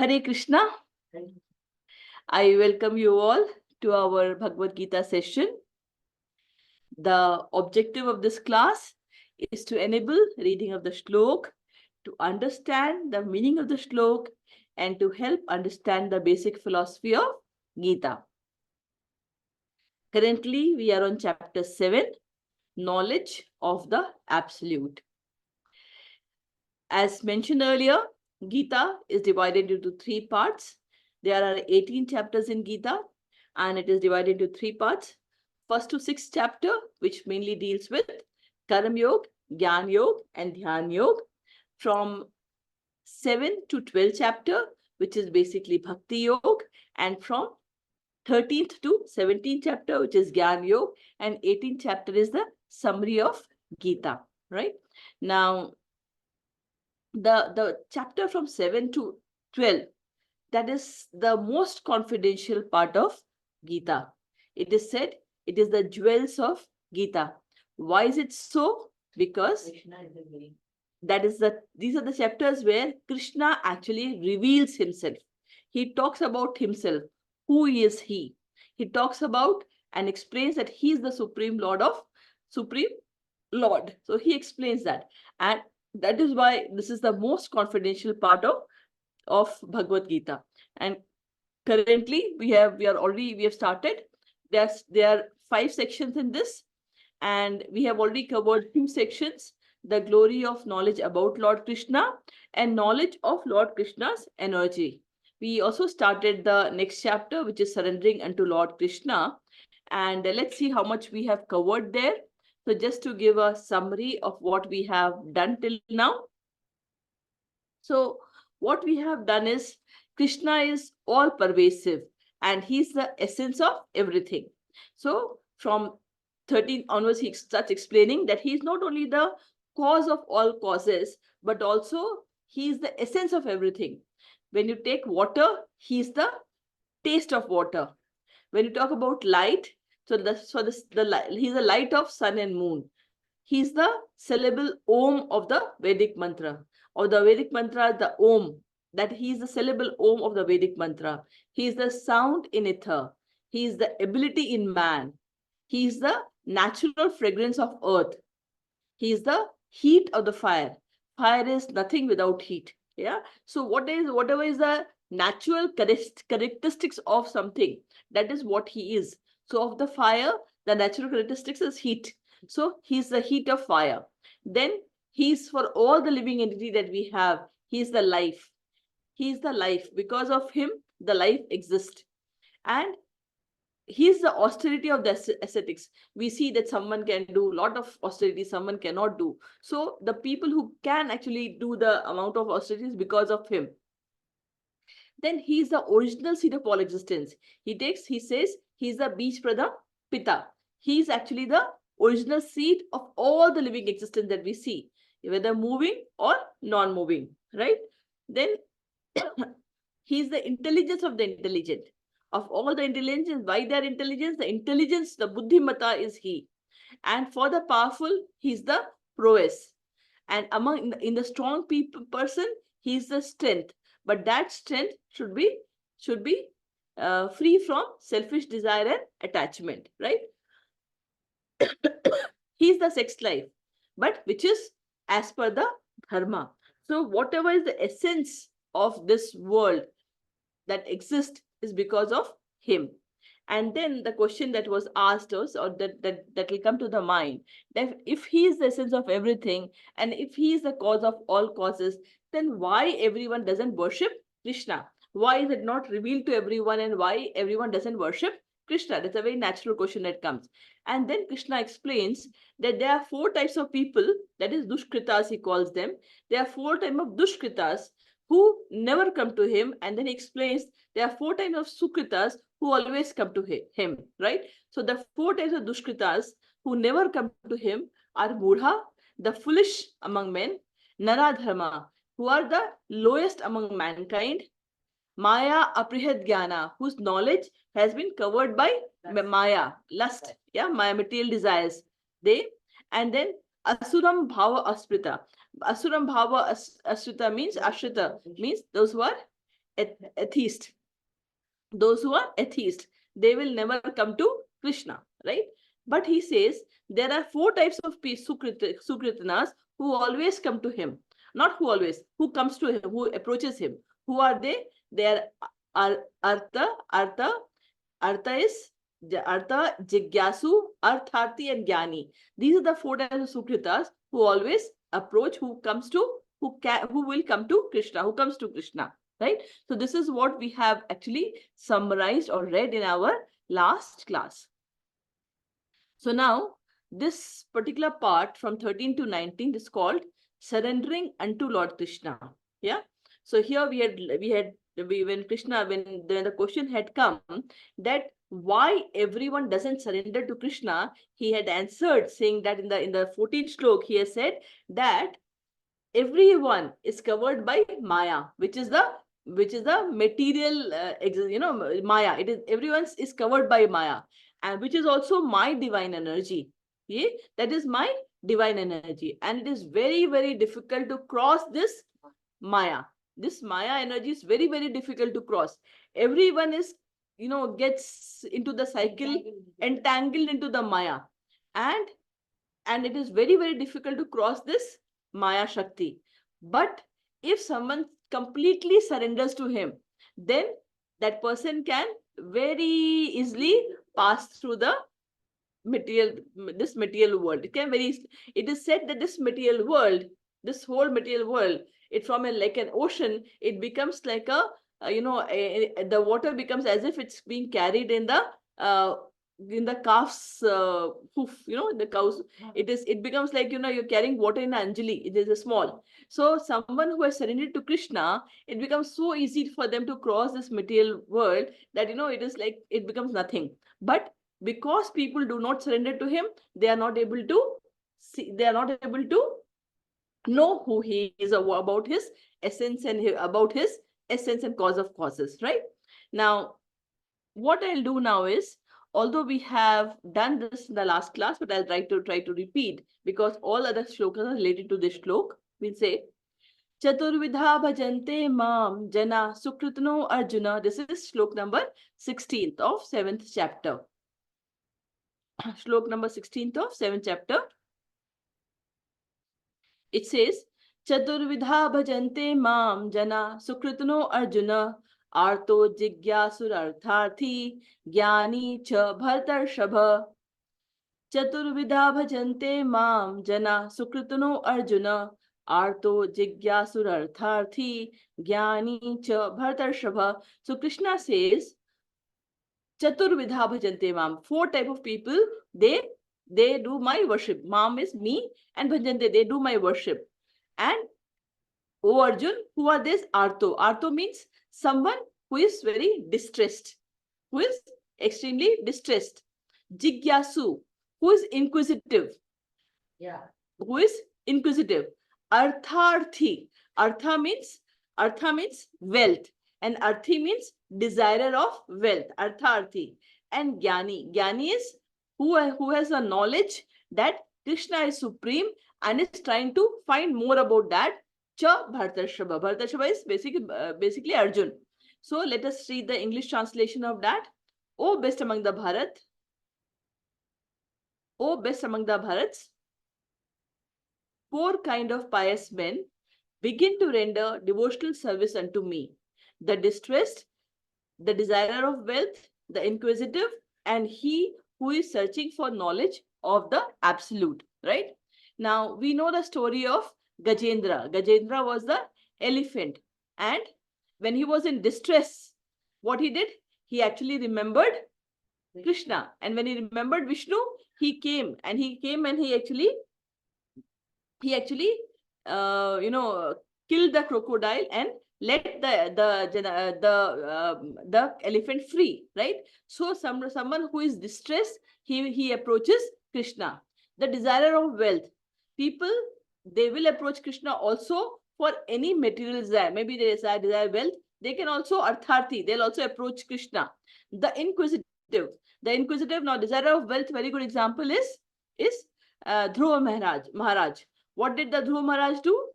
Hare Krishna. I welcome you all to our Bhagavad Gita session. The objective of this class is to enable reading of the shlok, to understand the meaning of the shlok, and to help understand the basic philosophy of Gita. Currently, we are on chapter 7, Knowledge of the Absolute. As mentioned earlier, Gita is divided into three parts. There are 18 chapters in Gita, and it is divided into three parts. First to sixth chapter, which mainly deals with Karma Yoga, Gyan Yoga, and Dhyan Yoga. From 7 to 12th chapter, which is basically Bhakti Yoga, and from 13th to 17th chapter, which is Gyan Yoga, and 18th chapter is the summary of Gita, right? Now, the chapter from 7 to 12, that is the most confidential part of Gita. It is said it is the jewels of Gita. Why is it so? Because these are the chapters where Krishna actually reveals himself. He talks about himself. Who is he? He talks about and explains that he is the Supreme Lord. So he explains that. And that is why this is the most confidential part of Bhagavad Gita. And currently we have started. There are 5 sections in this, and we have already covered 2 sections: the glory of knowledge about Lord Krishna and knowledge of Lord Krishna's energy. We also started the next chapter, which is surrendering unto Lord Krishna, and let's see how much we have covered there. So just to give a summary of what we have done till now. So what we have done is Krishna is all pervasive and he's the essence of everything. So from 13 onwards, he starts explaining that he is not only the cause of all causes, but also he is the essence of everything. When you take water, he is the taste of water. When you talk about light, he's the light of sun and moon. He's the syllable Om of the Vedic mantra. Of the Vedic mantra, the Om, that he is the syllable Om of the Vedic mantra. He is the sound in ether. He is the ability in man. He is the natural fragrance of earth. He is the heat of the fire. Fire is nothing without heat. Yeah. So whatever is the natural characteristics of something, that is what he is. So of the fire, the natural characteristics is heat. So he's the heat of fire. Then he's for all the living entity that we have. He's the life. He's the life. Because of him, the life exists. And he's the austerity of the ascetics. We see that someone can do a lot of austerity, someone cannot do. So the people who can actually do the amount of austerity is because of him. Then he's the original seed of all existence. He says he's the Bij Pradha Pita. He's actually the original seed of all the living existence that we see, whether moving or non-moving, right? Then he's the intelligence of the intelligent. Of all the intelligence, by their intelligence, the buddhimata is he. And for the powerful, he's the prowess. And in the strong person, he's the strength. But that strength should be free from selfish desire and attachment, right? He's the sex life, but which is as per the dharma. So whatever is the essence of this world that exists is because of him. And then the question that was asked us, or that will come to the mind, that if he is the essence of everything and if he is the cause of all causes, then why everyone doesn't worship Krishna? Why is it not revealed to everyone, and why everyone doesn't worship Krishna? That's a very natural question that comes. And then Krishna explains that there are 4 types of people, that is dushkritas, he calls them. There are 4 types of dushkritas who never come to him. And then he explains there are 4 types of sukritas who always come to him, right? So the 4 types of dushkritas who never come to him are mudha, the foolish among men; naradharma, who are the lowest among mankind; maya aprihad jnana, whose knowledge has been covered by maya, lust, yeah, maya, material desires. And then asuram bhava asprita. Asuram bhava ashrita means those who are atheist. Those who are atheist, they will never come to Krishna, right? But he says there are four types of Sukritanas who always come to him. Not who always, who comes to him, who approaches him. Who are they? They are Artha, Artha is Artha, Jigyasu, Artharthi, and Jnani. These are the four types of Sukritas who always approach, who will come to Krishna, who comes to Krishna, right? So this is what we have actually summarized or read in our last class. So now this particular part from 13 to 19 is called surrendering unto Lord Krishna. Yeah. So here when the question had come that why everyone doesn't surrender to Krishna, he had answered saying that in the 14th slok he has said that everyone is covered by Maya, which is the material Maya. It is everyone is covered by Maya, and which is also my divine energy. Yeah, that is my divine energy, and it is very, very difficult to cross this Maya. This Maya energy is very, very difficult to cross. Everyone is, gets into the cycle, entangled into the Maya, and it is very, very difficult to cross this Maya Shakti. But if someone completely surrenders to him, then that person can very easily pass through the material world. It is said that this whole material world, it from like an ocean, it becomes like the water becomes as if it's being carried in the calf's hoof, the cows. It becomes like, you're carrying water in an anjali. It is a small. So someone who has surrendered to Krishna, it becomes so easy for them to cross this material world that, it is like, it becomes nothing. But because people do not surrender to him, they are not able to know who he is, about his essence, and about his essence and cause of causes, right? Now, what I'll do now is, although we have done this in the last class, but I'll try to repeat, because all other shlokas are related to this shlok. We'll say, Chaturvidha bhajante mam jana sukritno arjuna. This is shlok number 16th of 7th chapter. Shlok number 16th of 7th chapter. It says, Chaturvidha bhajante mam jana sukritno arjuna arto jigyasur jnani cha bhartarshava. Chaturvidha bhajante mam jana sukritno arjuna arto jigyasur jnani cha bhartarshava. So Krishna says, Chaturvidha bhajante mam. Four type of people, they do my worship. Mam is me, and bhajante, they do my worship. And O Arjun, who are these? Arto. Arto means someone who is very distressed, who is extremely distressed. Jigyasu, who is inquisitive. Yeah. Who is inquisitive. Artharthi. Artha means wealth. And Arthi means desirer of wealth. Artharthi. And Jnani. Jnani is who has a knowledge that Krishna is supreme and is trying to find more about that. Cha Bhartarshava. Bhartarshava is basically Arjun. So let us read the English translation of that. O best among the Bharat. O best among the Bharats. Four kind of pious men begin to render devotional service unto me: the distressed, the desirer of wealth, the inquisitive, and he who is searching for knowledge of the absolute, right? Now, we know the story of Gajendra. Gajendra was the elephant, and when he was in distress, what he did? He actually remembered Krishna, and when he remembered Vishnu, he came and he actually killed the crocodile and let the elephant free, right? So someone who is distressed, he approaches Krishna. The desirer of wealth, people, they will approach Krishna also for any material desire. Maybe they desire wealth, they can also artharthi, they'll also approach Krishna. The inquisitive, now desirer of wealth, very good example is Dhruva Maharaj. What did the Dhruva Maharaj do?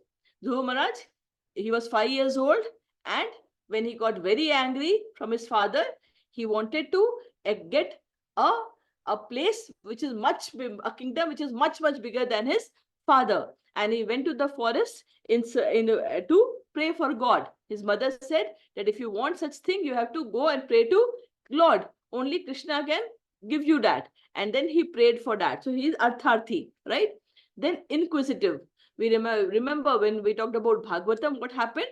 Dhruva Maharaj, he was 5 years old, and when he got very angry from his father, he wanted to get a place which is a kingdom which is much bigger than his father, and he went to the forest to pray for God. His mother said that if you want such thing, you have to go and pray to Lord. Only Krishna can give you that. And then he prayed for that. So he is Artharthi, right? Then inquisitive. We remember when we talked about Bhagavatam, what happened?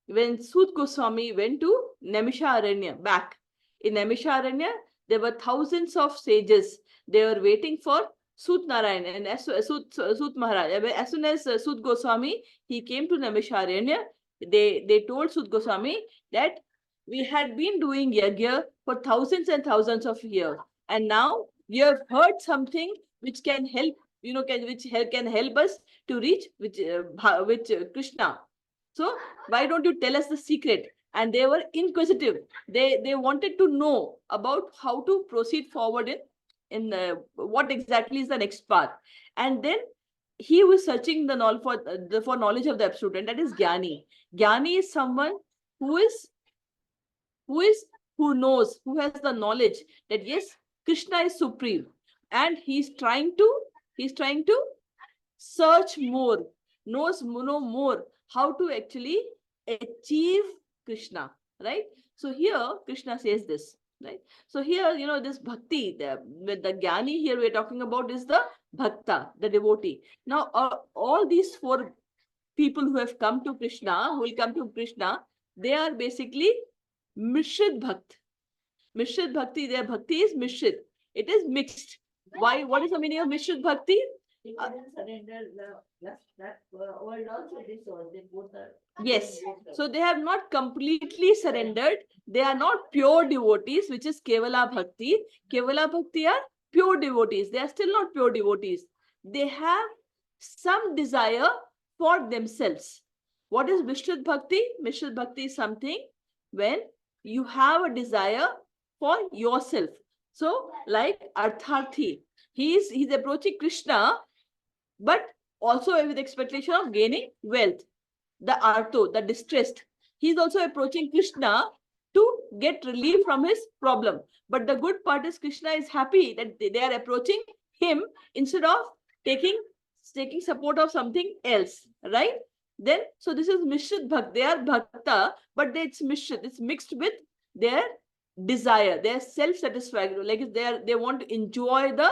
When Sud Goswami went to Naimisharanya back. In Naimisharanya, there were thousands of sages. They were waiting for Sud Narayan and Sud Maharaj. As soon as Sud Goswami, he came to Naimisharanya, they told Sud Goswami that we had been doing yagya for thousands and thousands of years, and now you have heard something which can help, can help us to reach which Krishna. So why don't you tell us the secret? And they were inquisitive. They wanted to know about how to proceed forward in what exactly is the next path. And then he was searching the knowledge for knowledge of the absolute, and that is Jnani. Jnani is someone who is who is who knows, who has the knowledge that yes, Krishna is supreme, and he's trying to search more, know more how to actually achieve Krishna, right? So here Krishna says this, right? So here, this bhakti, the Jnani here we're talking about is the bhakta, the devotee. Now, all these four people who have come to Krishna, who will come to Krishna, they are basically Mishrit Bhakt. Mishrit Bhakti, their bhakti is Mishrit. It is mixed. Why? What is the meaning of Mishrit Bhakti? Yes. So they have not completely surrendered. They are not pure devotees, which is Kevala Bhakti. Kevala Bhakti are pure devotees. They are still not pure devotees. They have some desire for themselves. What is Mishrit Bhakti? Mishrit Bhakti is something when you have a desire for yourself. So, like Artharthi, he's approaching Krishna, but also with expectation of gaining wealth. The Artho, the distressed, he's also approaching Krishna to get relief from his problem. But the good part is Krishna is happy that they are approaching him instead of taking support of something else, right? Then, so this is Mishrit Bhakt. They are Bhakta, but it's Mishrit. It's mixed with their desire, their self-satisfaction. Like they want to enjoy the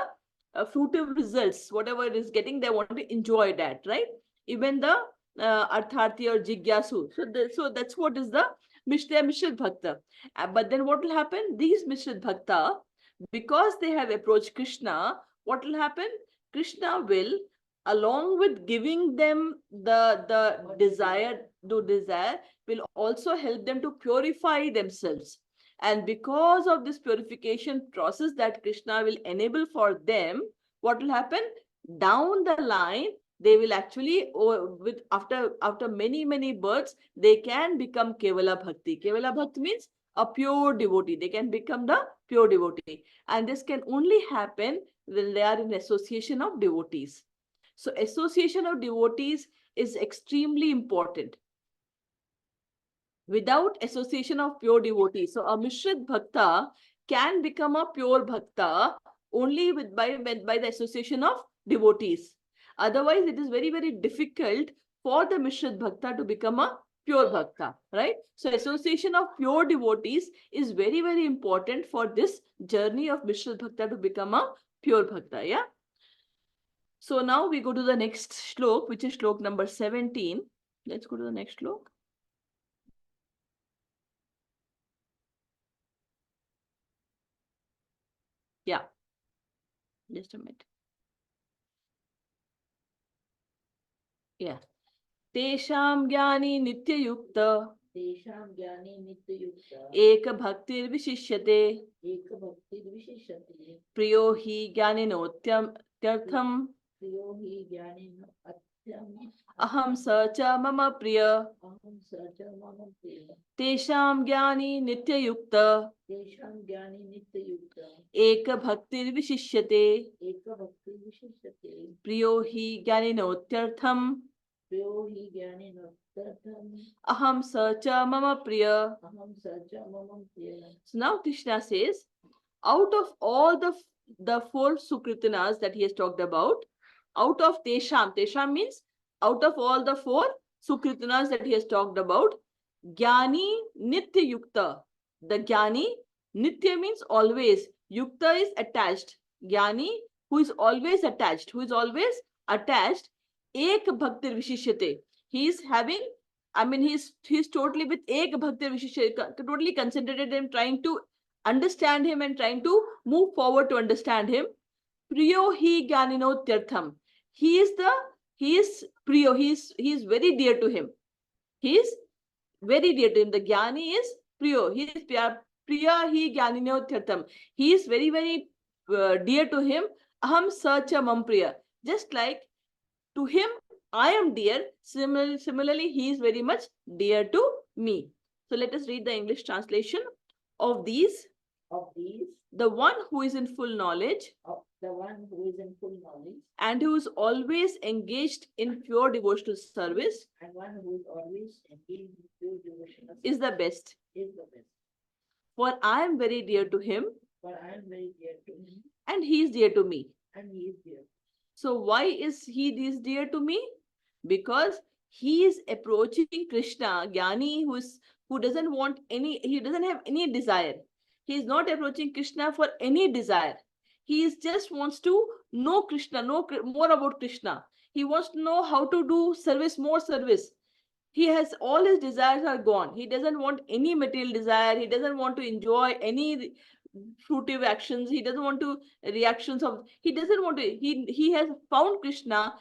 fruitive results, whatever it is getting, they want to enjoy that, right? Even the Artharthi or Jigyasu. So that's what is the Mishrit Bhakta. But then what will happen? These Mishrit Bhakta, because they have approached Krishna, what will happen? Krishna will, along with giving them the desire, will also help them to purify themselves. And because of this purification process that Krishna will enable for them, what will happen? Down the line, they will actually, after many births, they can become Kevala Bhakti. Kevala Bhakti means a pure devotee. They can become the pure devotee. And this can only happen when they are in association of devotees. So association of devotees is extremely important. Without association of pure devotees, so a Mishrit Bhakta can become a pure Bhakta only by the association of devotees. Otherwise, it is very difficult for the Mishrit Bhakta to become a pure Bhakta, right? So association of pure devotees is very important for this journey of Mishrit Bhakta to become a pure Bhakta, yeah? So now we go to the next shlok, which is shlok number 17. Let's go to the next shlok. Yeah, just a minute. Yeah. Tesham Jnani Nityayukta Ek Bhaktir Vishishyate Priyo Hi Jnaninotyartham Aham Sacha Mama Priya Tesham Jnani Nityayukta Ek Bhaktir Vishishyate Priyo Hi Jnaninotyartham Aham sacha mama priya. So now Krishna says, out of all the four Sukritinas that he has talked about, out of Tesham means out of all the four Sukritinas that he has talked about, Jnani Nitya Yukta. The Jnani, Nitya means always, Yukta is attached. Jnani, who is always attached, Ek Bhaktir Vishishyate. He is having, I mean, he's totally with Ek Bhaktir Vishishyate, totally concentrated in trying to understand him and trying to move forward to understand him. Priyo hi Jnanino Tirtham. He is Priyo, he is very dear to him. He is very dear to him. The Jnani is Priyo. He is Priya hi Jnanino Tirtham. He is very, very dear to him. Aham sacha mam priya. Just like to him, I am dear. Similarly, he is very much dear to me. So let us read the English translation of these. The one who is in full knowledge, and who is always engaged in pure devotional service, is the best. For I am very dear to him, and he is dear to me. So why is he this dear to me? Because he is approaching Krishna, Jnani, who doesn't want any, he doesn't have any desire. He is not approaching Krishna for any desire. He just wants to know Krishna, know more about Krishna. He wants to know how to do service, more service. He has, all his desires are gone. He doesn't want any material desire. He doesn't want to enjoy any fruitive actions. He doesn't want to reactions of, he doesn't want to, he has found Krishna,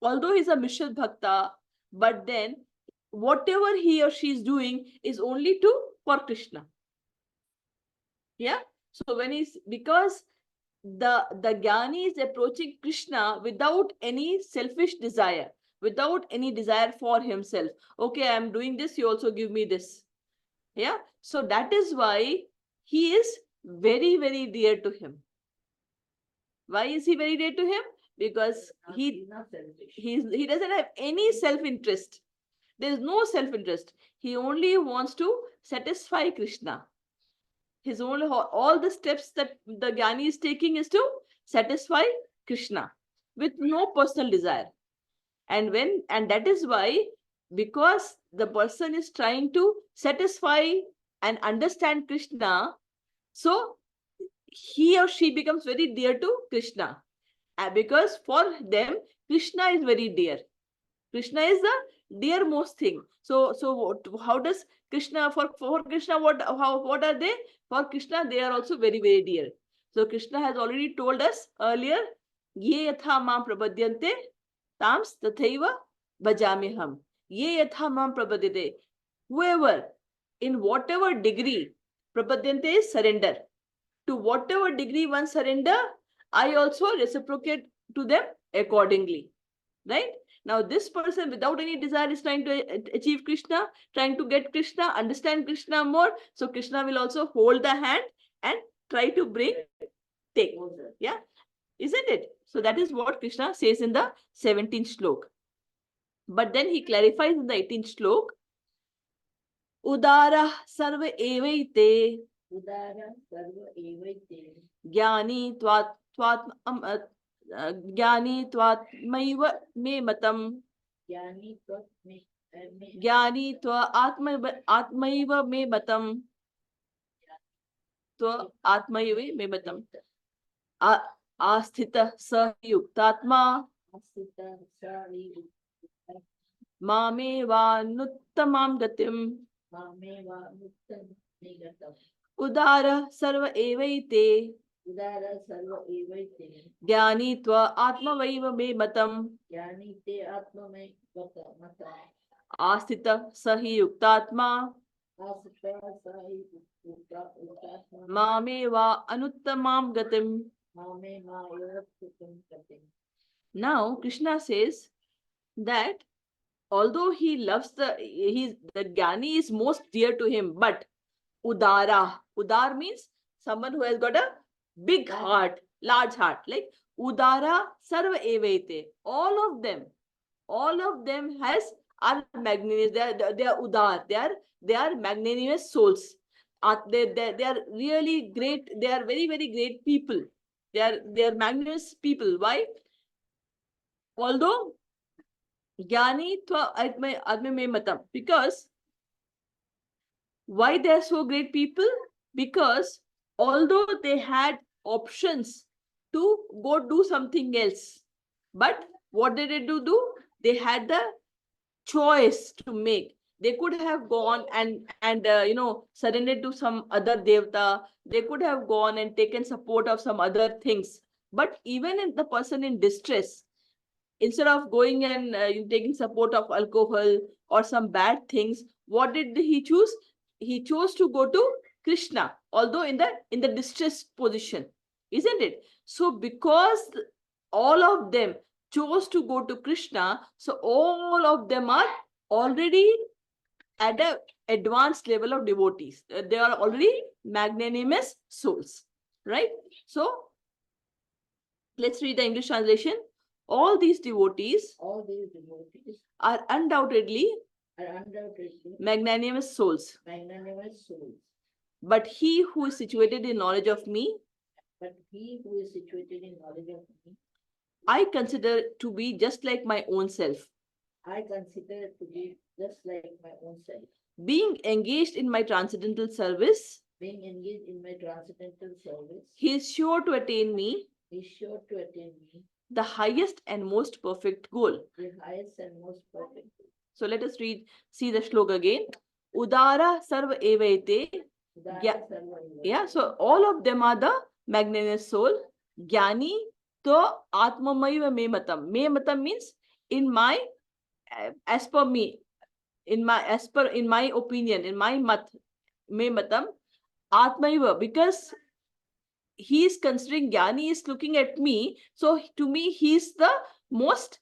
although he's a Mishra Bhakta, but then whatever he or she is doing is only for Krishna. Yeah. So when because the Jnani is approaching Krishna without any selfish desire, without any desire for himself. Okay, I am doing this, you also give me this. Yeah. So that is why he is very, very dear to him. Why is he very dear to him? Because he doesn't have any self-interest. There is no self-interest. He only wants to satisfy Krishna. His only, all the steps that the Jnani is taking is to satisfy Krishna with no personal desire. And that is why, because the person is trying to satisfy and understand Krishna, so he or she becomes very dear to Krishna. Because for them, Krishna is very dear. Krishna is the dearmost thing. So how does Krishna, for Krishna, what are they? For Krishna, they are also very, very dear. So Krishna has already told us earlier, ye yatha mam prapadyante tams tathaiva bhajamiham. Ye yatha mam prapadyate. Whoever, in whatever degree, prapadyante is surrender. To whatever degree one surrender, I also reciprocate to them accordingly. Right? Now, this person without any desire is trying to achieve Krishna, trying to get Krishna, understand Krishna more. So Krishna will also hold the hand and try to take. Yeah, isn't it? So that is what Krishna says in the 17th shlok. But then he clarifies in the 18th shlok, Udara sarva evaite. Jnani त्वात्मैव मे मतम्. ज्ञानी आत्मैव मे मतम्. आत्मैव मे मतम्. आस्थितः स युक्तात्मा मामेवानुत्तमां गतिम्. उदारः सर्व एवैते. ज्ञानी त्व आत्मवैव मे मतम्. आस्थितः स हि युक्तात्मा मामेवा अनुत्तमां गतिम्. Now Krishna says that although he loves the Jnani is most dear to him, but Udar means someone who has got a big heart, large heart, like Udara Sarva Evaite. All of them has are magnanimous. They are udar. They are magnanimous souls. They are really great. They are very, very great people. They are magnanimous people. Why? Although Jnani tva adme me matam. Because why they are so great people? Because although they had options to go do something else, but what did they do? They had the choice to make. They could have gone and surrendered to some other devta. They could have gone and taken support of some other things. But even in the person in distress, instead of going and taking support of alcohol or some bad things, what did he choose? He chose to go to Krishna, although in the distressed position, isn't it? So because all of them chose to go to Krishna, so all of them are already at a advanced level of devotees. They are already magnanimous souls, right? So let's read the English translation. All these devotees are undoubtedly magnanimous souls. But he who is situated in knowledge of me, I consider to be just like my own self. Being engaged in my transcendental service, he is sure to attain me, the highest and most perfect goal. So let us see the shloka again. Udara sarva evaite. Yeah, so all of them are the magnanimous soul. Jnani to atmamaiva me matam. Me matam means in my, as per me, in my opinion, in my mat, me matam, atmaiva, because he is considering Jnani is looking at me. So to me, he is the most,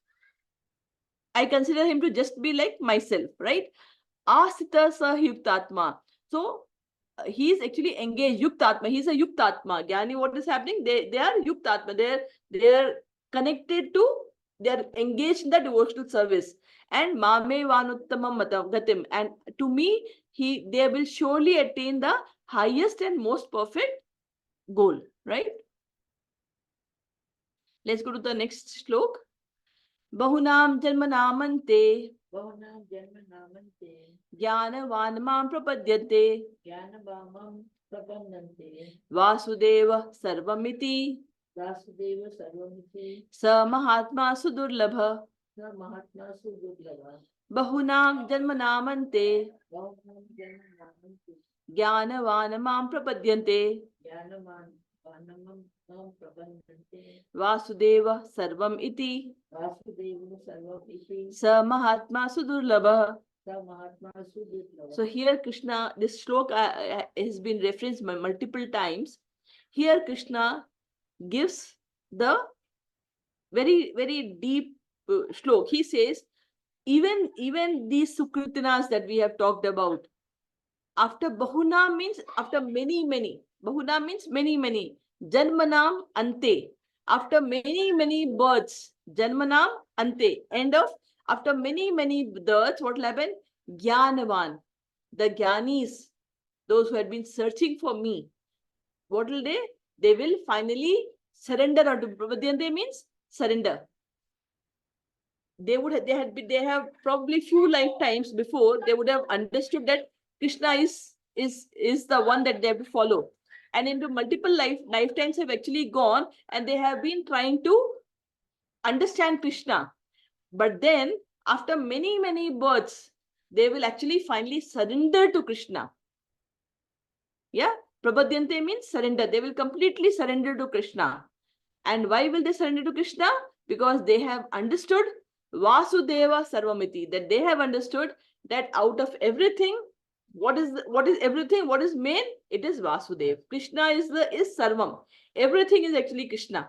I consider him to just be like myself, right? Asita sa yuktatma. So he is actually engaged, yuktatma. He's a yuktatma. Jnani, what is happening? They are yuktatma. They are connected to, they are engaged in the devotional service. And mame vanuttamam matam gatim. And to me, they will surely attain the highest and most perfect goal, right? Let's go to the next shlok. Bahunam janmanamante Jnanavan mam prapadyate Vasudeva sarvamiti Sa mahatma sudurlabha Bahunam janmanamante Jnanavan mam prapadyante Vasudeva sarvam iti Sa mahatma sudurlabha. So here Krishna, this shloka has been referenced multiple times. Here Krishna gives the very, very deep shlok. He says, even these sukritinas that we have talked about, after bahuna means after many, bahuna means many, janmanam ante, after many births, janmanam ante, end of, after many births, what will happen? Jnanavan, the jnanis, those who had been searching for me, what will they? They will finally surrender unto Prapadyante means surrender. They have probably few lifetimes before they would have understood that Krishna is the one that they have to follow. And into multiple lifetimes have actually gone and they have been trying to understand Krishna. But then after many births, they will actually finally surrender to Krishna. Yeah, Prapadyante means surrender. They will completely surrender to Krishna. And why will they surrender to Krishna? Because they have understood Vasudeva Sarvamiti, that they have understood that out of everything, what is everything? What is main? It is Vasudeva. Krishna is Sarvam. Everything is actually Krishna.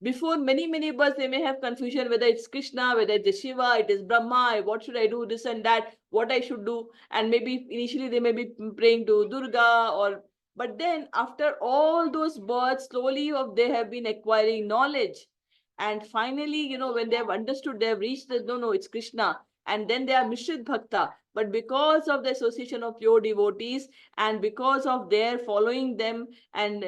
Before many births, they may have confusion whether it's Krishna, whether it's Shiva, it is Brahma, what should I do, this and that, what I should do. And maybe initially they may be praying to Durga or, but then after all those births, slowly they have been acquiring knowledge. And finally, when they have understood, they have reached the, no, it's Krishna. and then they are Mishrit Bhakta. But because of the association of pure devotees, and because of their following them, and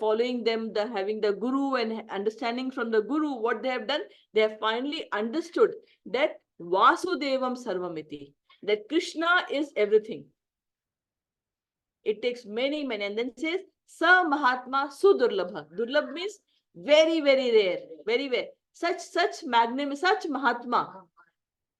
following them, the having the Guru and understanding from the Guru what they have done, they have finally understood that Vasudevam Sarvamiti, that Krishna is everything. It takes many, many, and then says, Sa Mahatma Sudurlabha. Durlabh means very, very rare, very rare. Such magnanimous, such Mahatma.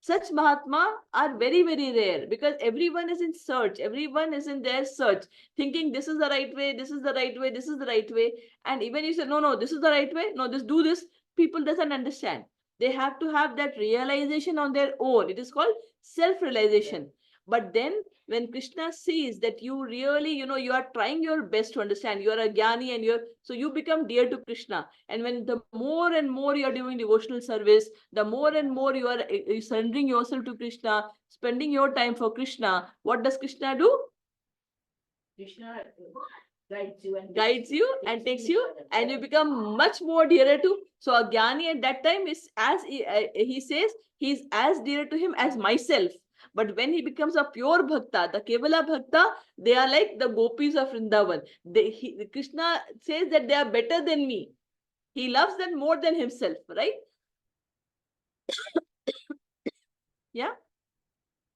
Such Mahatma are very, very rare, because everyone is in search. Everyone is in their search, thinking this is the right way, this is the right way, this is the right way. And even you say, no, this is the right way, no, do this, people doesn't understand. They have to have that realization on their own. It is called self-realization. But then when Krishna sees that you really, you are trying your best to understand, you are a jnani, and so you become dear to Krishna. And when the more and more you are doing devotional service, the more and more you are surrendering yourself to Krishna, spending your time for Krishna, what does Krishna do? Krishna guides you and takes you, and you become much more dearer to. So a jnani at that time is, as he says, he's as dear to him as myself. But when he becomes a pure bhakta, the Kevala bhakta, they are like the gopis of Vrindavan. Krishna says that they are better than me. He loves them more than himself, right? Yeah.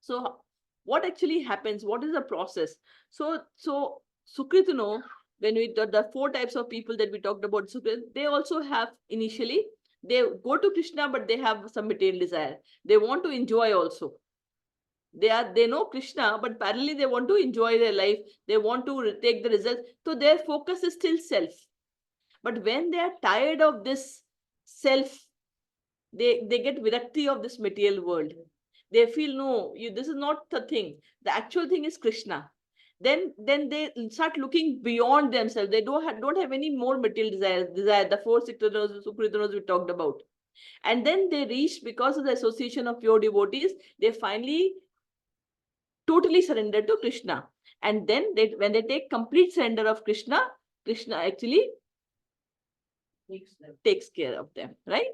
So what actually happens? What is the process? So Sukrit, when the four types of people that we talked about, Sukrit, they also have initially, they go to Krishna, but they have some material desire. They want to enjoy also. They know Krishna, but parallelly they want to enjoy their life. They want to take the results. So their focus is still self. But when they are tired of this self, they get virakti of this material world. They feel, no, this is not the thing. The actual thing is Krishna. Then they start looking beyond themselves. They don't have any more material desire. The four Sukritas we talked about. And then they reach, because of the association of pure devotees, they finally totally surrender to Krishna. And then when they take complete surrender of Krishna, Krishna actually takes care of them, right?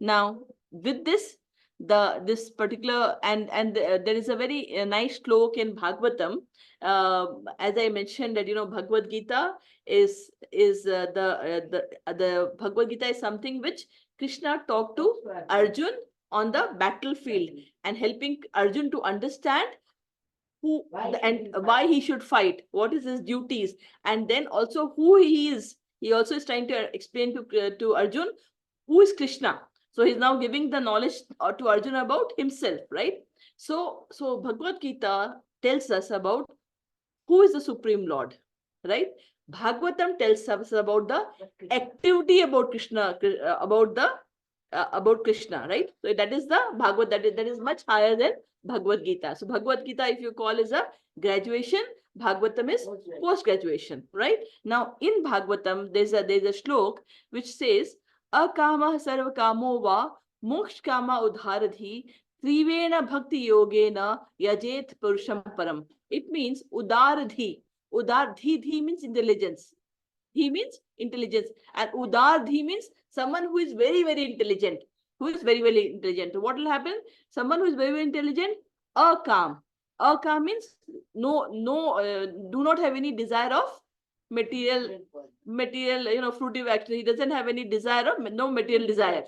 Now, with this, this particular, and there is a very nice slok in Bhagavatam. As I mentioned that, Bhagavad Gita is the Bhagavad Gita is something which Krishna talked to Arjun on the battlefield, and helping Arjun to understand and why he should fight, what is his duties, and then also who he is. He also is trying to explain to Arjun who is Krishna. So he's now giving the knowledge to Arjun about himself, right? So Bhagavad Gita tells us about who is the Supreme Lord, right? Bhagavatam tells us about the activity about Krishna, about Krishna, right? So that is the Bhagavad, that is much higher than Bhagavad Gita. So Bhagavad Gita, if you call, is a graduation, Bhagavatam is post-graduation, right? Now in Bhagavatam, there's a shlok which says, Akama sarva kamo va moksha kama udharadhi trivena bhakti yogena yajet purusham param. It means udaradhi. Udardhi means intelligence. He means intelligence. And udardhi means someone who is very, very intelligent. Who is very, very intelligent. What will happen? Someone who is very, very intelligent, akam. Akam means do not have any desire of material, fruitive action. He doesn't have any desire of, no material desire.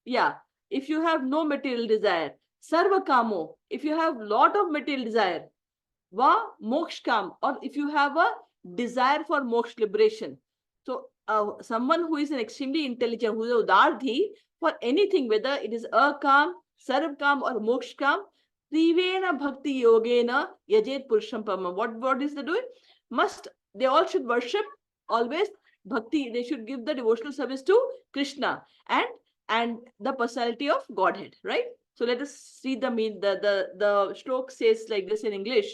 Yeah. If you have no material desire, sarva kamo, if you have lot of material desire, va moksha kam, or if you have a desire for moksha, liberation. So someone who is an extremely intelligent, who is a udardhi, for anything, whether it is akam, sarvakam, or mokshkam, trivena bhakti yogena yajet purusham pama. What is the doing? They all should worship always bhakti. They should give the devotional service to Krishna and the personality of Godhead, right? So let us see the shlok says like this in English.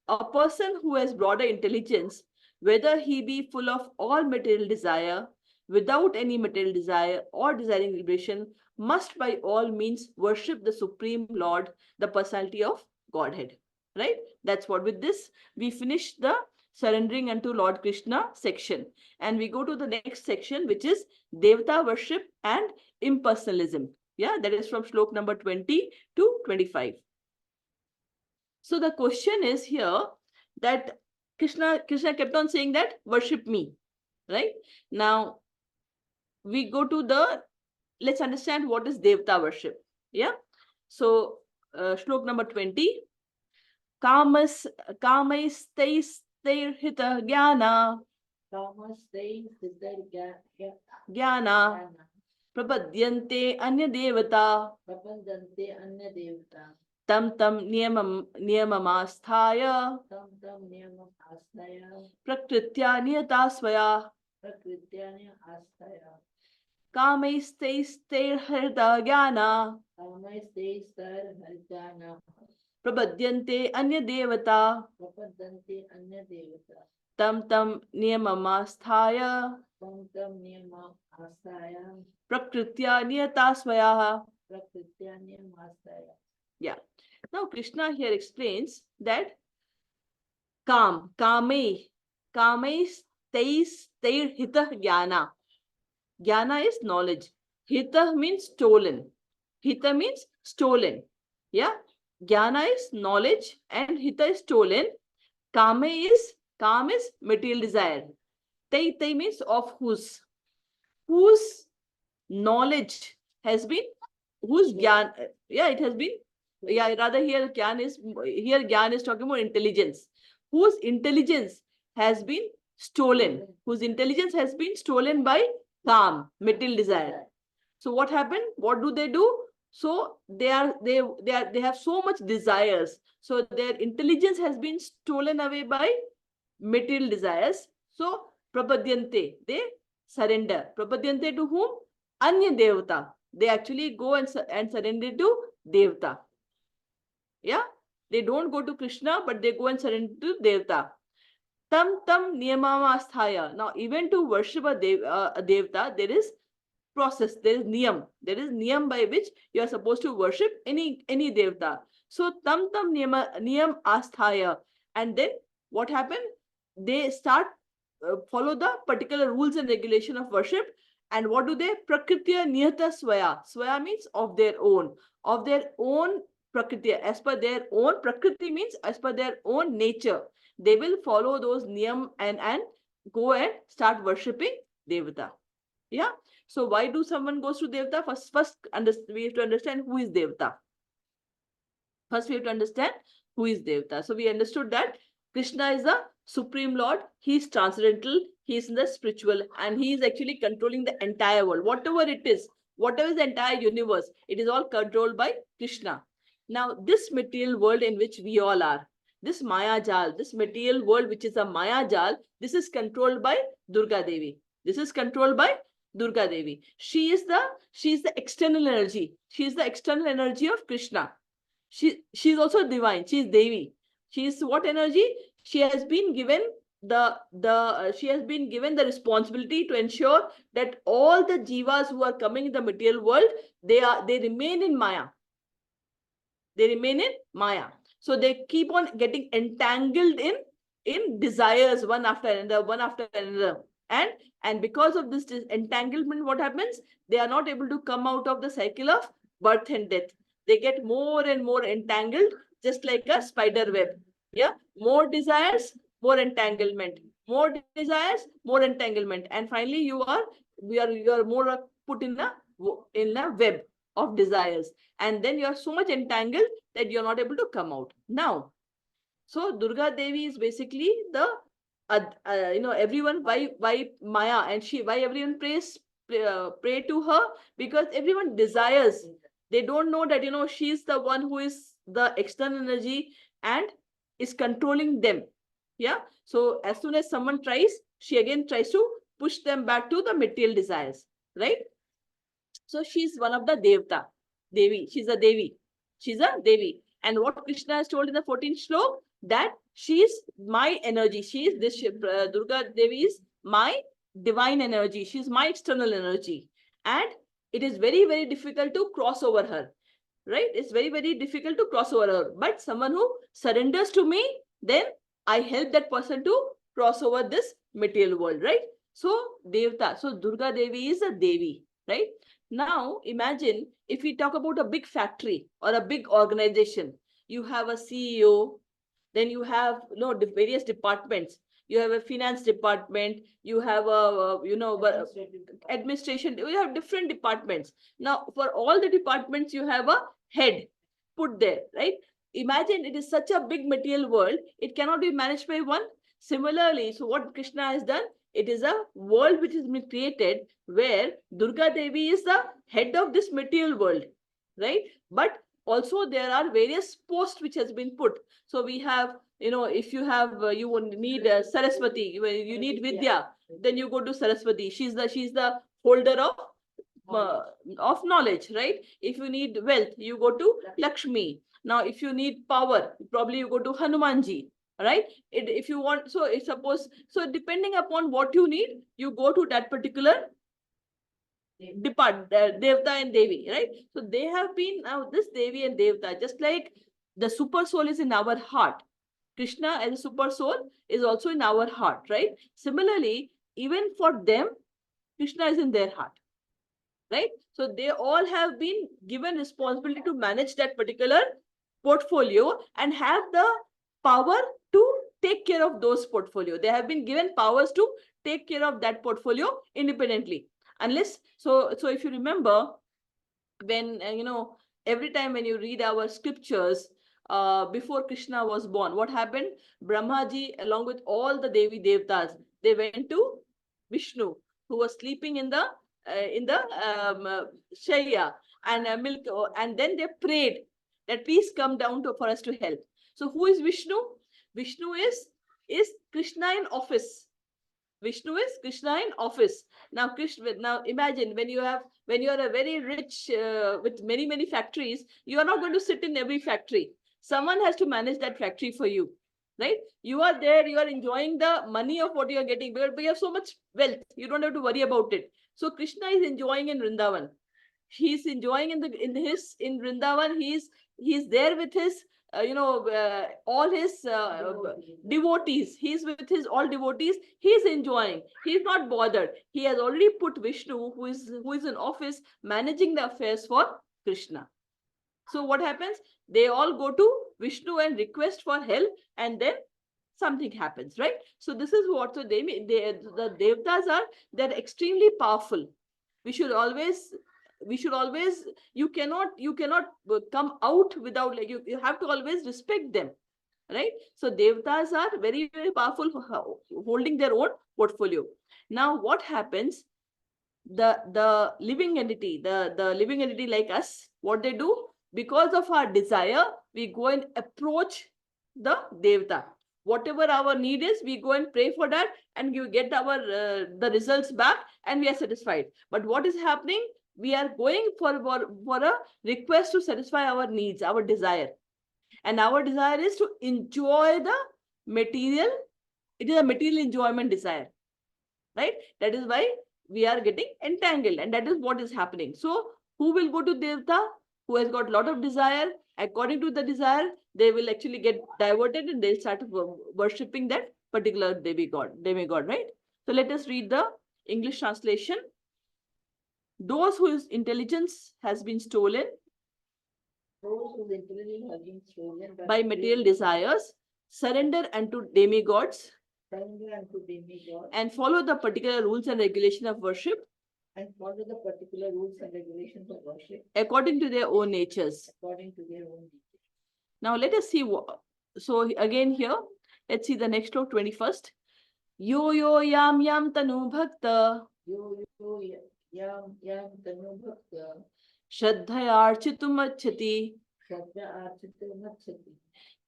A person who has broader intelligence, whether he be full of all material desire, without any material desire, or desiring liberation, must by all means worship the Supreme Lord, the personality of Godhead. Right? That's what. With this, we finish the surrendering unto Lord Krishna section. And we go to the next section, which is Devata worship and impersonalism. Yeah, that is from Shlok number 20 to 25. So the question is here that Krishna kept on saying that worship me, right? Now we go to the, let's understand what is Devta worship. Yeah. So Shlok number 20. Kamas Kamaistaistairhita Jnana Jnana Prapadyante Anya Devata Tam Tam Niyamamastaya Prakritya Niyata Swaya Kamaistaistairhita Jnana Prapadyante Anya Devata Tam Tam Niyamamastaya Prakritya Niyata Swaya. Yeah. Now Krishna here explains that kame teir hita jnana. Jnana is knowledge. Hita means stolen. Hita means stolen. Yeah. Jnana is knowledge and hita is stolen. Kam is material desire. Tei means of whose knowledge has been, whose gyan, yeah, it has been, yeah, rather here gyan is talking about intelligence, whose intelligence has been stolen, by Kam, material desire. So what happened? What do? So they have so much desires. So their intelligence has been stolen away by material desires. So prapadyante, they surrender. Prapadyante to whom? Anya Devata. They actually go and surrender to Devata. Yeah, they don't go to Krishna, but they go and surrender to Devata. Tam niyamama. Now, even to worship a Devata, there is process, there is niyam by which you are supposed to worship any Devata. So tam niyam asthaya. And then what happened? They start follow the particular rules and regulation of worship. And what do they? Prakritya niyata swaya. Swaya means of their own prakriti, as per their own. Prakriti means as per their own nature. They will follow those niyam and go and start worshipping Devata. Yeah. So why do someone goes to Devata? First we have to understand who is Devata. First, we have to understand who is Devata. So we understood that Krishna is the Supreme Lord. He is transcendental. He is in the spiritual, and he is actually controlling the entire world. Whatever it is, whatever is the entire universe, it is all controlled by Krishna. Now, this material world in which we all are, this Maya Jal, this material world which is a Maya Jal, this is controlled by Durga Devi. This is controlled by Durga Devi. She is the external energy. She is the external energy of Krishna. She is also divine. She is Devi. She is what energy? She has been given the responsibility to ensure that all the jivas who are coming in the material world, they remain in Maya. They remain in Maya. So they keep on getting entangled in desires one after another. And because of this entanglement, what happens? They are not able to come out of the cycle of birth and death. They get more and more entangled, just like a spider web. Yeah, more desires, more entanglement. More desires, more entanglement. And finally, you are more put in a web of desires. And then you are so much entangled that you're not able to come out. Now, so Durga Devi is basically the everyone, why Maya, and why everyone pray to her? Because everyone desires. They don't know that she's the one who is the external energy and is controlling them. Yeah. So as soon as someone tries, she again tries to push them back to the material desires, right? So she's one of the Devi. She's a Devi. And what Krishna has told in the 14th Shlok, that she is my energy. She is this Durga Devi is my divine energy. She's my external energy. And it is very, very difficult to cross over her. Right? It's very, very difficult to cross over her. But someone who surrenders to me, then I help that person to cross over this material world, right? So Devta. So Durga Devi is a Devi, right? Now imagine if we talk about a big factory or a big organization. You have a CEO, then you have various departments. You have a finance department, you have a administration, you have different departments. Now for all the departments you have a head put there, right? Imagine it is such a big material world, it cannot be managed by one. Similarly, so what Krishna has done, it is a world which has been created where Durga Devi is the head of this material world, right? But also there are various posts which has been put. So we have, if you have you need Saraswati, you need Vidya, then you go to Saraswati. She's the holder uh, of knowledge, right? If you need wealth, you go to Lakshmi. Now if you need power, probably you go to Hanumanji, right? If you want, so it's suppose, so depending upon what you need, you go to that particular Devta and Devi, right? So they have been now this Devi and Devta, just like the super soul is in our heart. Krishna as a super soul is also in our heart, right? Similarly, even for them, Krishna is in their heart, right? So they all have been given responsibility to manage that particular portfolio and have the power to take care of those portfolio. They have been given powers to take care of that portfolio independently. Unless, so if you remember, when every time when you read our scriptures, before Krishna was born, what happened? Brahmaji along with all the Devi Devtas, they went to Vishnu, who was sleeping in the shaya, and milk, and then they prayed that please come down to for us to help. So who is Vishnu? Vishnu is Krishna in office. Vishnu is Krishna in office. Now, Krishna. Now, imagine when you are a very rich with many factories, you are not going to sit in every factory. Someone has to manage that factory for you, right? You are there, you are enjoying the money of what you are getting, but you have so much wealth, you don't have to worry about it. So Krishna is enjoying in Vrindavan. He's enjoying in Vrindavan. He's there with his all his devotees. He's with his all devotees. He's enjoying. He's not bothered. He has already put Vishnu, who is in office managing the affairs for Krishna. So what happens? They all go to Vishnu and request for help, and then something happens, right? So this is what, so the devtas are, they're extremely powerful. We should always you cannot come out without, like, you have to always respect them, right? So devtas are very powerful, holding their own portfolio. Now what happens? The living entity, the living entity like us, what they do, because of our desire, we go and approach the devta. Whatever our need is, we go and pray for that, and you get our the results back, and we are satisfied. But what is happening? We are going for a request to satisfy our needs, our desire, and our desire is to enjoy the material. It is a material enjoyment desire, right? That is why we are getting entangled, and that is what is happening. So who will go to devta? Who has got a lot of desire? According to the desire, they will actually get diverted, and they'll start worshipping that particular demigod, right? So let us read the English translation. Those whose intelligence has been stolen by material desires surrender unto demigods and follow the particular rules and regulation of worship according to their own natures. Now let us see what. So again here, let's see the next stroke, 21st. Yo yo yam yam tanu bhakta Shraddhayarchitum achati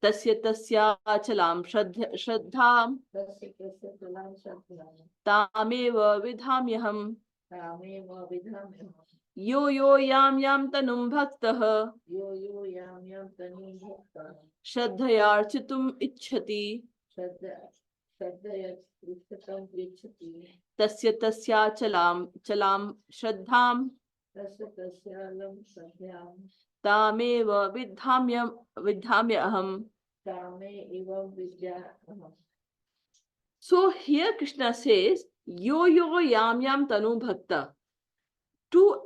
tasya tasyachalam shraddham tameva vidhamyaham. Yo yo yam yam tanum bhaktah Shraddhayarchitum ichhati tasya tasyachalam shraddham tameva vidhamyaham. So here Krishna says, yo yo yam yam tanu bhakta. To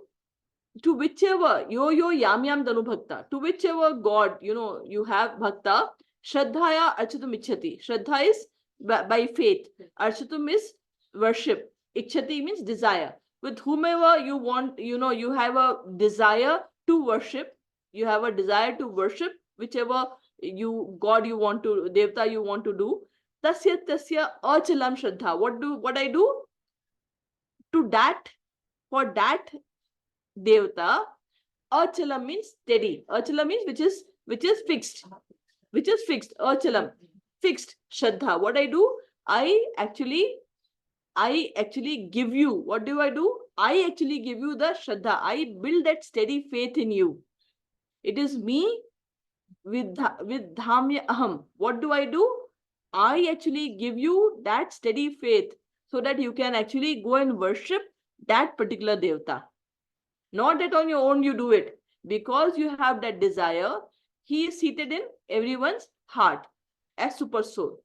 to whichever yo yam yam danu bhakta, to whichever God you have bhakta, shraddhaya archatum ichhati. Shraddha is by faith, archatum is worship, ichhati means desire. With whomever you want, you have a desire to worship, you have a desire to worship whichever God you want to, devta you want to do. Tasya achalam shraddha. What I do to that, for that devta, achalam means steady. Achalam means which is fixed. Which is fixed. Achalam. Fixed. Shraddha. What I do? I actually give you. What do? I actually give you the shraddha. I build that steady faith in you. It is me with dhamya aham. What do? I actually give you that steady faith so that you can actually go and worship that particular devta. Not that on your own you do it. Because you have that desire, he is seated in everyone's heart as super soul.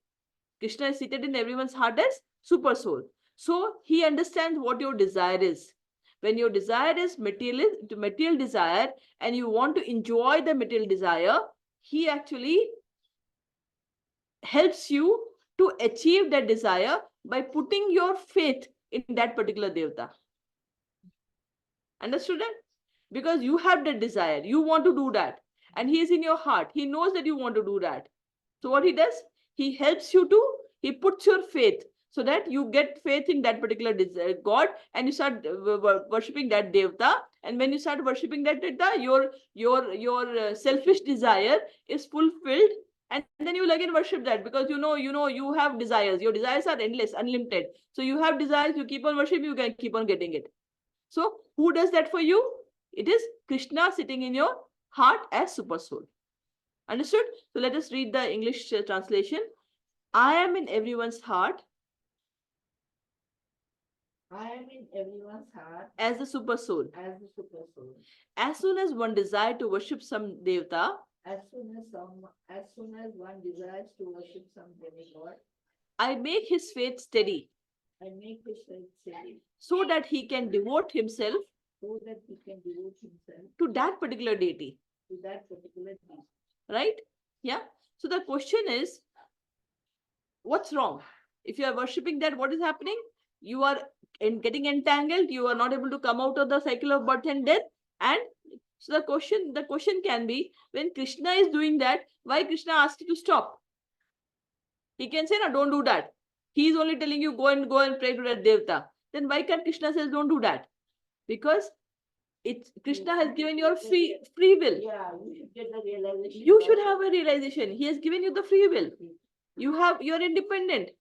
Krishna is seated in everyone's heart as super soul. So he understands what your desire is. When your desire is material desire and you want to enjoy the material desire, he actually helps you to achieve that desire by putting your faith in that particular devta. Understood it? Because you have that desire, you want to do that, and he is in your heart. He knows that you want to do that. So what he does, he helps you to, he puts your faith so that you get faith in that particular God, and you start worshipping that devta. And when you start worshipping that devta, your selfish desire is fulfilled, and then you again worship that, because you have desires. Your desires are endless, unlimited. So you have desires, you keep on worshiping, you can keep on getting it. So who does that for you? It is Krishna sitting in your heart as super soul. Understood? So let us read the English translation. I am in everyone's heart. I am in everyone's heart as the super soul. As the super soul. As soon as one desires to worship some devta, as soon as one desires to worship some demigod, I make his faith steady. I make his faith steady. So that he can devote himself. So that he can devote himself to that particular deity. To that particular deity. Right? Yeah. So the question is, what's wrong? If you are worshipping that, what is happening? You are getting entangled. You are not able to come out of the cycle of birth and death. And so the question can be, when Krishna is doing that, why Krishna asked you to stop? He can say, no, don't do that. He is only telling you go and pray to that devta. Then why can't Krishna says don't do that? Because Krishna has given you free will. Yeah, you should get the realization. You should have a realization. He has given you the free will. You're independent.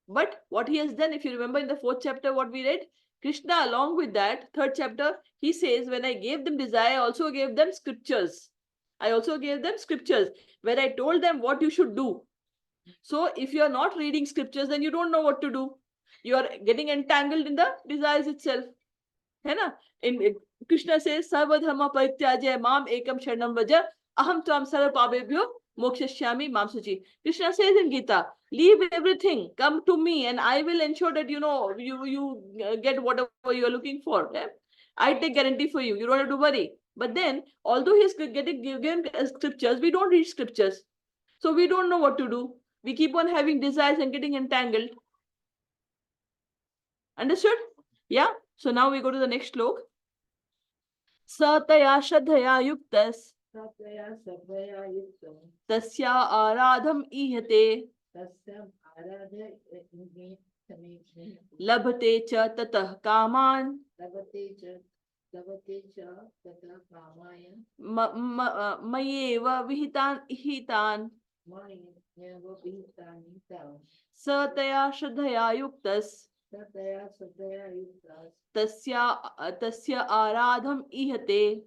But what he has done, if you remember in the 4th chapter, what we read, Krishna, along with that, 3rd chapter, he says, when I gave them desire, I also gave them scriptures. I also gave them scriptures where I told them what you should do. So if you are not reading scriptures, then you don't know what to do. You are getting entangled in the desires itself. In Krishna says, Sarvadharma parityajya mam ekam sharanam vraja aham tvam sarva pabebhyo mokshashyami mam suchi. Krishna says in Gita, leave everything, come to me, and I will ensure that you get whatever you are looking for. Yeah? I take guarantee for you. You don't have to worry. But then, although he is getting given scriptures, we don't read scriptures. So we don't know what to do. We keep on having desires and getting entangled. Understood? Yeah. So now we go to the next slok. Sataya shraddhaya yuktas. Sataya shraddhaya yuktas. Tasya aradham ihate. Tasya aradham Labhate cha tatah kaman. Labhate cha tatah kamaya. Mayeva vihitan ihitan. Mayeva vihitan ihitan. Sataya shraddhaya yuktas. Tasya aradham ihate.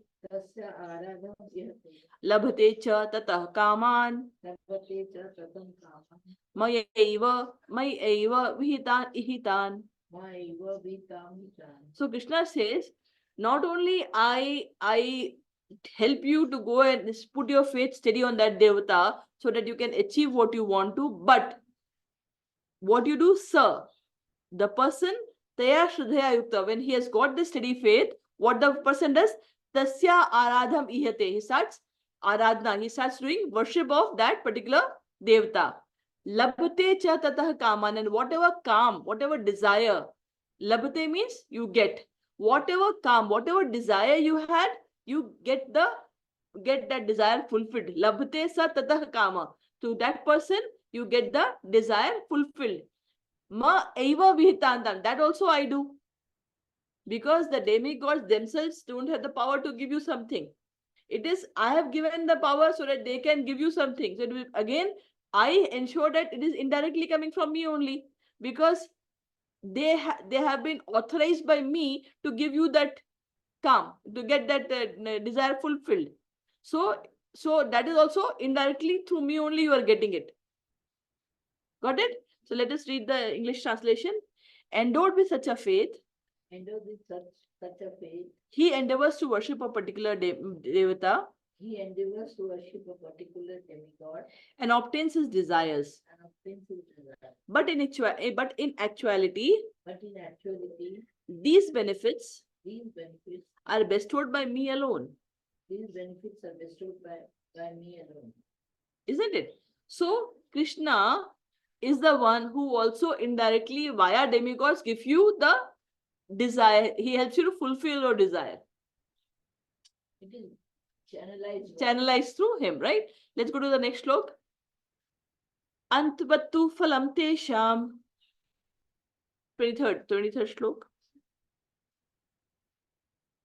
Labhate cha tatah kaman. Mayeva vihitan ihitan. So Krishna says, not only I help you to go and put your faith steady on that devata so that you can achieve what you want to, but what you do, sir, the person, Taya Shraddhaya Yukta, when he has got the steady faith, what the person does? Tasya aradham ihate. He starts aradhana. He starts doing worship of that particular devta. Labhate cha tatah kaman. And whatever kam, whatever desire, labhate means you get. Whatever kam, whatever desire you had, you get that desire fulfilled. Labhate sa tatah kama. To that person, you get the desire fulfilled. Ma eva vihitantam. That also I do. Because the demigods themselves don't have the power to give you something. It is I have given the power so that they can give you something. So again, I ensure that it is indirectly coming from me only, because they have been authorized by me to give you that calm, to get that desire fulfilled. So that is also indirectly through me only you are getting it. Got it? So let us read the English translation. Endowed with such a faith, Endowed with such a faith, he endeavors to worship a particular devata he endeavors to worship a particular demigod and obtains his desires. and obtains his desire. But in actuality, these benefits are bestowed by me alone. These benefits are bestowed by me alone. Isn't it? So Krishna is the one who also indirectly via demigods give you the desire. He helps you to fulfill your desire. It is channelized. Channelized through him, right? Let's go to the next slok. Antvattu phalam tesham. 23rd slok.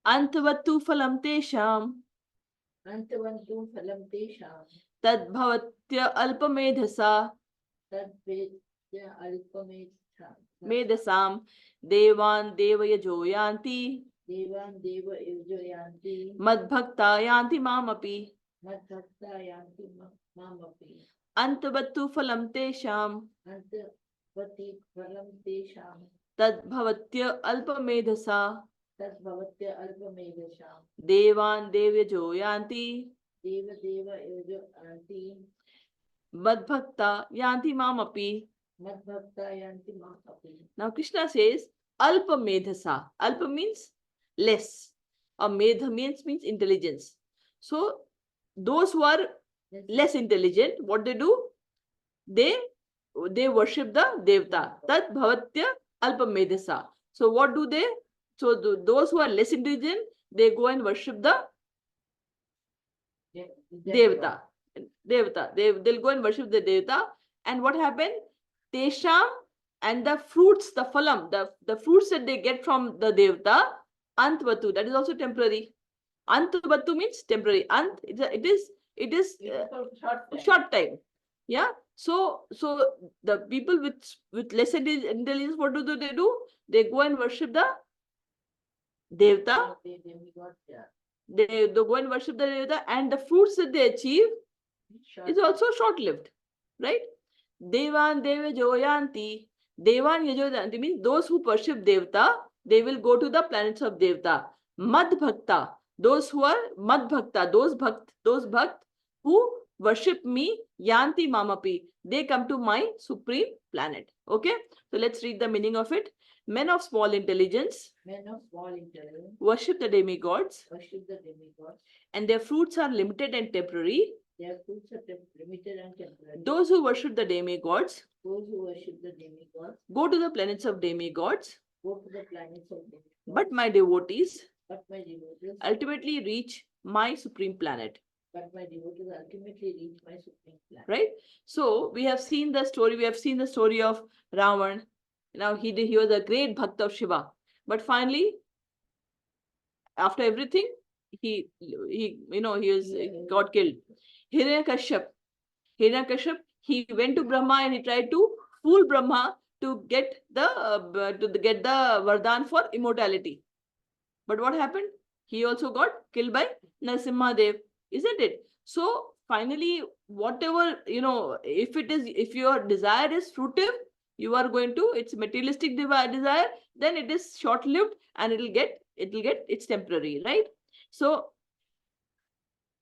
Antvattu phalam tesham. Antavantu phalam tesham. Tad bhavatya alpamedhasa. Tad vedya alpamedha. Medhasam. Devan devaya joyanti. Devan deva yujayanti. Madbhakta yanti mamapi. Madbhakta yanti mamapi. Antavattu phalam tesham. Antavati phalam tesham. Tad bhavatya alpamedhasa. Tad bhavatya alpamedhasham. Devan devya joyanti. Deva deva yujayanti. Madbhakta yanti mamapi. Madbhakta yanti mamapi. Now Krishna says alpa medhasa. Alpa means less. Or medha means intelligence. So those who are less intelligent, what they do? They worship the devta. Tat bhavatya alpa medhasa. So what do they? So those who are less intelligent, they go and worship the devta. They'll go and worship the devta. And what happened? Tesham, and the fruits, the phalam, the fruits that they get from the devta, antvatu, that is also temporary. Antvatu means temporary. Ant, it is short time. Yeah. So the people with less intelligence, what do they do? They go and worship the devta. They go and worship the devta, and the fruits that they achieve is also short-lived, right? Devan deva joyanti. Devan yajoyanti means those who worship devta, they will go to the planets of devta. Mad bhakta, those who are mad bhakta, those bhakt who worship me, yanti mamapi, they come to my supreme planet. Okay, so let's read the meaning of it. Men of small intelligence worship the demigods, and their fruits are limited and temporary. Their fruits are limited and temporary. Those who worship the demigods go to the planets of demigods. But my devotees ultimately reach my supreme planet. Right? So we have seen the story of Ravan. Now he was a great bhakt of Shiva, but finally, after everything, he got killed. Hiranyakashyap, he went to Brahma and he tried to fool Brahma to get the Vardhan for immortality. But what happened? He also got killed by Narasimha Dev, isn't it? So finally, whatever, if your desire is fruitive, you are going to, it's materialistic desire, then it is short-lived and it's temporary, right? So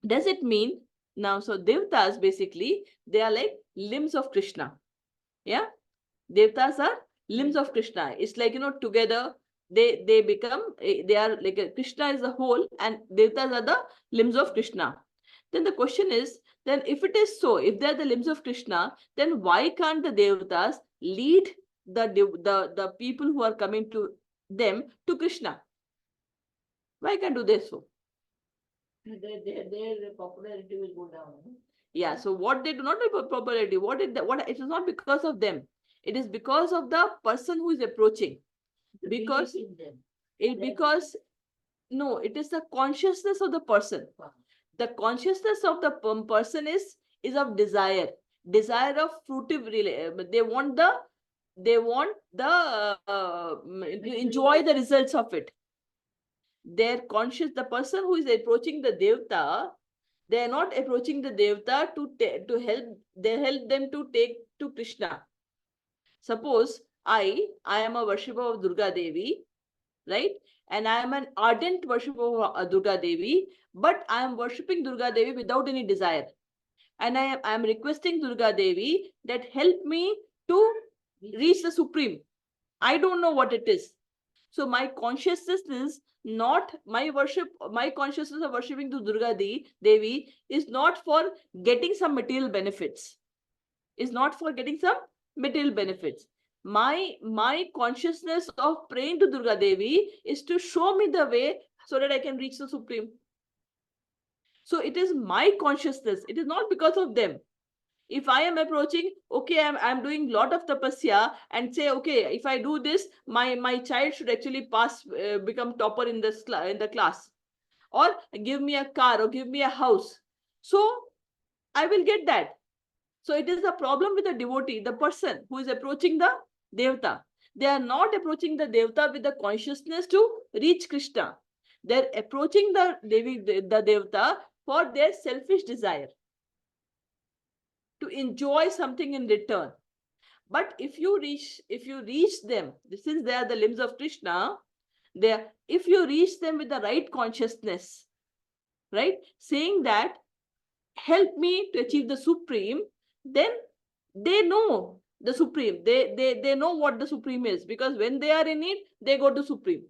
does it mean now, so devtas basically, they are like limbs of Krishna. Yeah, devtas are limbs of Krishna. It's like, together they become, they are like Krishna is the whole and Devatas are the limbs of Krishna. Then the question is, then if it is so, if they are the limbs of Krishna, then why can't the Devatas lead the people who are coming to them to Krishna? Why can't do they so? Their popularity will go down. Yeah, so what they do not have popularity, what it is not because of them, it is because of the person who is approaching. Because because no, it is the consciousness of the person. The consciousness of the person is of desire of fruitive they want to enjoy the results of it. Their conscious, the person who is approaching the devta, they are not approaching the devta to help, they help them to take to Krishna. Suppose I am a worshipper of Durga Devi, right? And I am an ardent worshipper of Durga Devi, but I am worshipping Durga Devi without any desire. And I am requesting Durga Devi that help me to reach the Supreme. I don't know what it is. So my consciousness is not my worship, my consciousness of worshipping to Durga Devi is not for getting some material benefits. Is not for getting some material benefits. My consciousness of praying to Durga Devi is to show me the way so that I can reach the Supreme. So it is my consciousness. It is not because of them. If I am approaching, okay, I'm doing lot of tapasya and say, okay, if I do this, my child should actually pass, become topper in this in the class, or give me a car or give me a house. So I will get that. So it is a problem with the devotee, the person who is approaching the devta. They are not approaching the devta with the consciousness to reach Krishna. They're approaching the devta for their selfish desire, to enjoy something in return. But if you reach them, since they are the limbs of Krishna, if you reach them with the right consciousness, right, saying that help me to achieve the Supreme, then they know the Supreme. They know what the Supreme is, because when they are in it, they go to Supreme.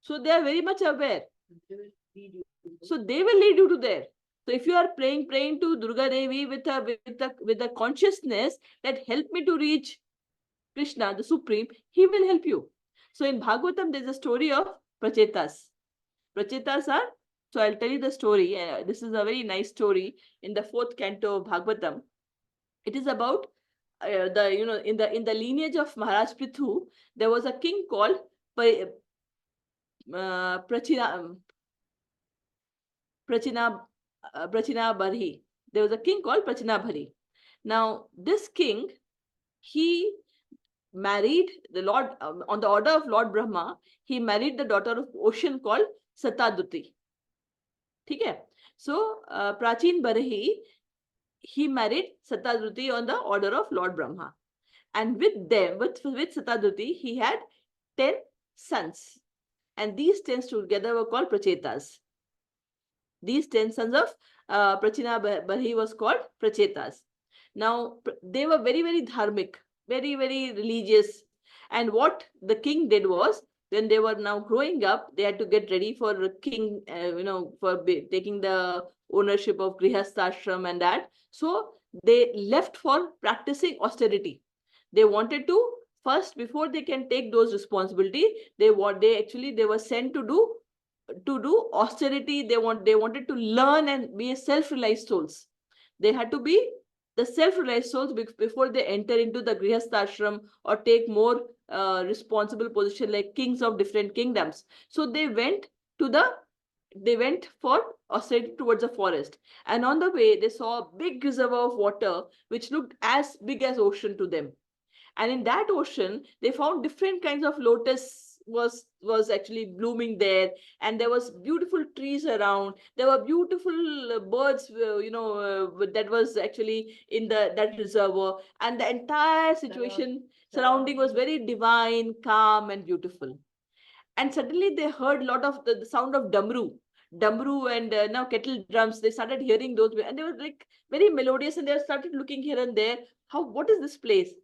So they are very much aware. So they will lead you to there. So if you are praying to Durga Devi with a consciousness that help me to reach Krishna, the Supreme, he will help you. So in Bhagavatam, there's a story of Prachetas. Prachetas are, so I'll tell you the story. This is a very nice story in the 4th canto of Bhagavatam. It is about in the lineage of Maharaj Prithu, there was a king called Prachina Barhi. There was a king called Prachina Bharhi. Now, this king, he married the Lord, on the order of Lord Brahma, he married the daughter of ocean called Sataduti. Okay? So, Prachin Barhi, he married Sataduti on the order of Lord Brahma. And with them, with Sataduti, he had 10 sons. And these 10 together were called Prachetas. These 10 sons of Prachina Barhi was called Prachetas. Now, they were very, very dharmic, very, very religious. And what the king did was, when they were now growing up, they had to get ready for king, for taking the ownership of Grihasthashram and that. So they left for practicing austerity. They wanted to first, before they can take those responsibility, they were sent to do austerity. They wanted to learn and be self-realized souls. They had to be the self-realized souls before they enter into the Grihasthashram or take more responsible position like kings of different kingdoms. So they went for austerity towards the forest, and on the way they saw a big reservoir of water which looked as big as ocean to them. And in that ocean they found different kinds of lotus was actually blooming there, and there was beautiful trees around. There were beautiful birds, that was actually in that reservoir, and the entire situation surrounding was very divine, calm, and beautiful. And suddenly they heard a lot of the sound of damru and now kettle drums. They started hearing those, and they were like very melodious, and they started looking here and there. What is this place?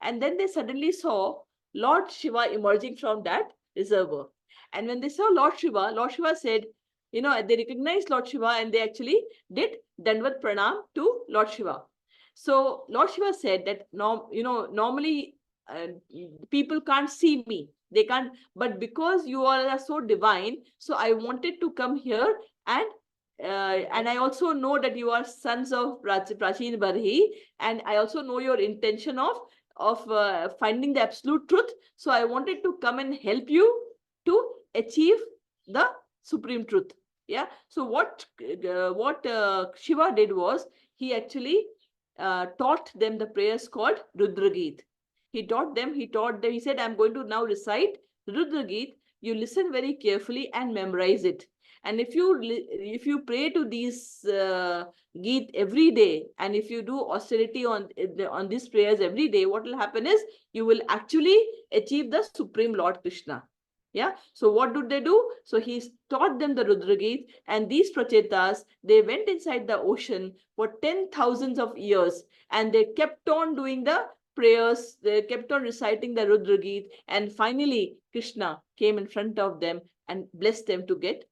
And then they suddenly saw Lord Shiva emerging from that reservoir. And when they saw Lord Shiva said, they recognized Lord Shiva and they actually did Dandavat Pranam to Lord Shiva. So Lord Shiva said that, normally people can't see me. They can't, but because you all are so divine, so I wanted to come here and I also know that you are sons of Prachin Barhi, and I also know your intention of finding the absolute truth. So I wanted to come and help you to achieve the supreme truth. Yeah. So what Shiva did was he actually taught them the prayers called Rudra Geet. He said, I'm going to now recite Rudra Geet. You listen very carefully and memorize it. And if you pray to these Geet every day, and if you do austerity on these prayers every day, what will happen is you will actually achieve the Supreme Lord Krishna. Yeah. So what did they do? So he taught them the Rudra Geet, and these Prachetas, they went inside the ocean for 10,000 of years, and they kept on doing the prayers. They kept on reciting the Rudra Geet, and finally Krishna came in front of them and blessed them to get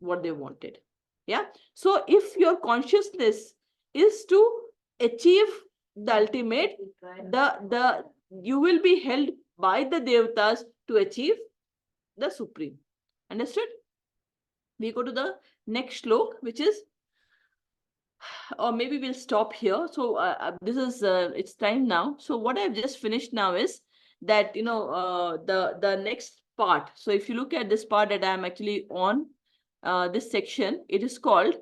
what they wanted. Yeah. So if your consciousness is to achieve the ultimate, the you will be held by the devatas to achieve the supreme. Understood? We go to the next slok, which is, or maybe we'll stop here. So this is it's time now. So what I've just finished now is that the next part. So if you look at this part that I'm actually on, this section, it is called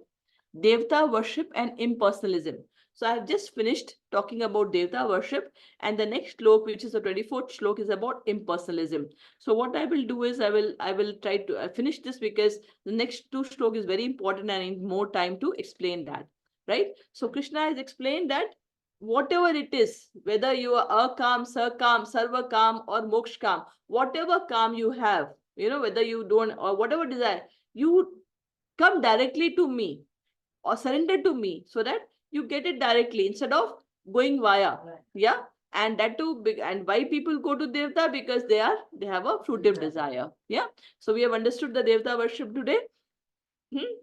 Devta worship and impersonalism. So I have just finished talking about Devta worship, and the next slok, which is the 24th slok, is about impersonalism. So what I will do is I will try to finish this, because the next two slok is very important and I need more time to explain that. Right? So Krishna has explained that whatever it is, whether you are akam, sarkam, sarvakam, or mokshkam, whatever kam you have, whether you don't, or whatever desire, you come directly to me or surrender to me, so that you get it directly instead of going via. Yeah. And that too big. And why people go to Devta? Because they have a fruitive desire. Yeah. So we have understood the Devta worship today.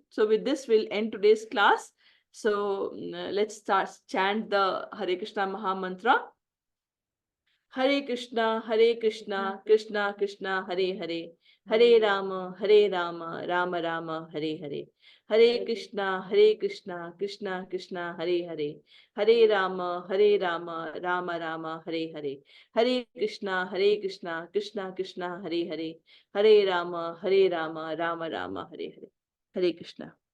So with this, we'll end today's class. So let's start chant the Hare Krishna Maha Mantra. Hare Krishna, Krishna Krishna, Hare Hare, Hare Rama, Rama Rama, Hare Hare. Hare Krishna, Krishna Krishna, Hare Hare, Hare Rama, Rama Rama, Hare Hare. Hare Krishna, Krishna Krishna, Hare Hare, Hare Rama, Rama Rama, Hare Hare. Hare Krishna.